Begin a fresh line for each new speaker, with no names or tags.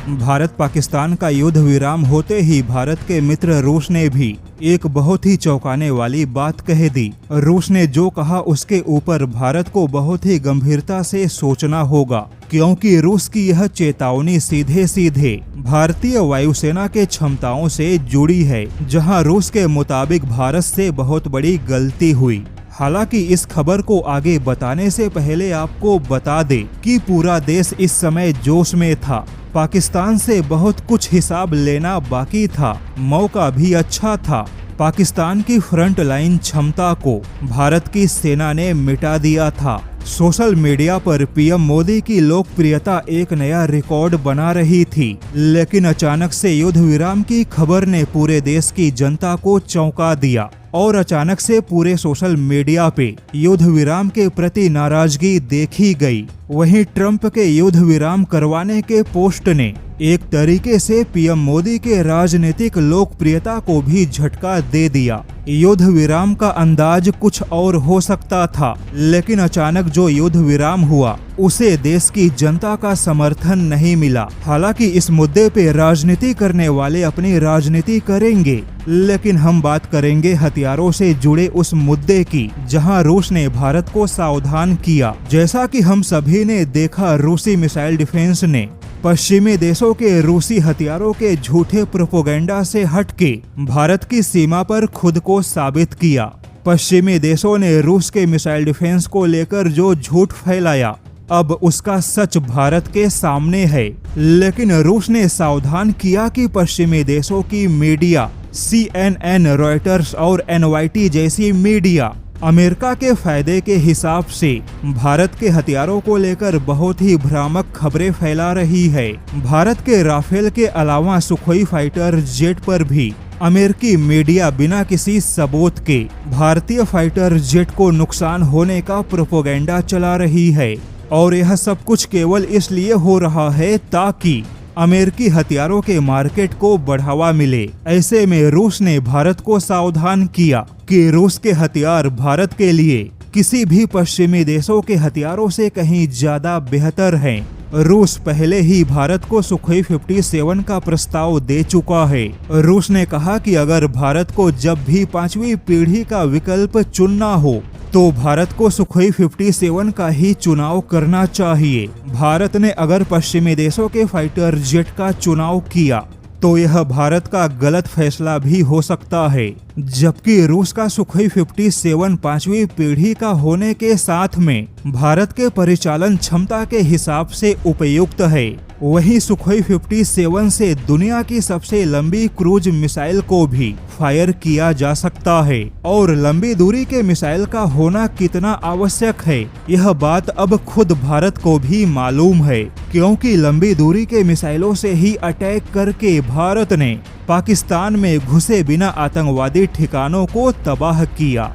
भारत पाकिस्तान का युद्ध विराम होते ही भारत के मित्र रूस ने भी एक बहुत ही चौंकाने वाली बात कह दी। रूस ने जो कहा उसके ऊपर भारत को बहुत ही गंभीरता से सोचना होगा, क्योंकि रूस की यह चेतावनी सीधे सीधे भारतीय वायुसेना के क्षमताओं से जुड़ी है, जहां रूस के मुताबिक भारत से बहुत बड़ी गलती हुई। हालांकि इस खबर को आगे बताने से पहले आपको बता दें कि पूरा देश इस समय जोश में था। पाकिस्तान से बहुत कुछ हिसाब लेना बाकी था, मौका भी अच्छा था। पाकिस्तान की फ्रंट लाइन क्षमता को भारत की सेना ने मिटा दिया था। सोशल मीडिया पर पीएम मोदी की लोकप्रियता एक नया रिकॉर्ड बना रही थी, लेकिन अचानक से युद्ध विराम की खबर ने पूरे देश की जनता को चौंका दिया और अचानक से पूरे सोशल मीडिया पे युद्ध विराम के प्रति नाराजगी देखी गई। वहीं ट्रंप के युद्ध विराम करवाने के पोस्ट ने एक तरीके से पीएम मोदी के राजनीतिक लोकप्रियता को भी झटका दे दिया। युद्ध विराम का अंदाज कुछ और हो सकता था, लेकिन अचानक जो युद्ध विराम हुआ उसे देश की जनता का समर्थन नहीं मिला। हालांकि इस मुद्दे पे राजनीति करने वाले अपनी राजनीति करेंगे, लेकिन हम बात करेंगे हथियारों से जुड़े उस मुद्दे की, जहां रूस ने भारत को सावधान किया। जैसा कि हम सभी ने देखा, रूसी मिसाइल डिफेंस ने पश्चिमी देशों के रूसी हथियारों के झूठे प्रोपेगेंडा से हटके भारत की सीमा पर खुद को साबित किया। पश्चिमी देशों ने रूस के मिसाइल डिफेंस को लेकर जो झूठ फैलाया, अब उसका सच भारत के सामने है। लेकिन रूस ने सावधान किया कि पश्चिमी देशों की मीडिया, CNN, रॉयटर्स और NYT जैसी मीडिया अमेरिका के फायदे के हिसाब से भारत के हथियारों को लेकर बहुत ही भ्रामक खबरें फैला रही है। भारत के राफेल के अलावा सुखोई फाइटर जेट पर भी अमेरिकी मीडिया बिना किसी सबूत के भारतीय फाइटर जेट को नुकसान होने का प्रोपेगेंडा चला रही है, और यह सब कुछ केवल इसलिए हो रहा है ताकि अमेरिकी हथियारों के मार्केट को बढ़ावा मिले। ऐसे में रूस ने भारत को सावधान किया कि रूस के हथियार भारत के लिए किसी भी पश्चिमी देशों के हथियारों से कहीं ज्यादा बेहतर हैं। रूस पहले ही भारत को सुखोई 57 का प्रस्ताव दे चुका है। रूस ने कहा कि अगर भारत को जब भी 5वीं पीढ़ी का विकल्प चुनना हो तो भारत को सुखोई 57 का ही चुनाव करना चाहिए। भारत ने अगर पश्चिमी देशों के फाइटर जेट का चुनाव किया तो यह भारत का गलत फैसला भी हो सकता है, जबकि रूस का सुखोई 57 5वीं पीढ़ी का होने के साथ में भारत के परिचालन क्षमता के हिसाब से उपयुक्त है। वहीं सुखोई 57 से दुनिया की सबसे लंबी क्रूज मिसाइल को भी फायर किया जा सकता है, और लंबी दूरी के मिसाइल का होना कितना आवश्यक है यह बात अब खुद भारत को भी मालूम है, क्योंकि लंबी दूरी के मिसाइलों से ही अटैक करके भारत ने पाकिस्तान में घुसे बिना आतंकवादी ठिकानों को तबाह किया।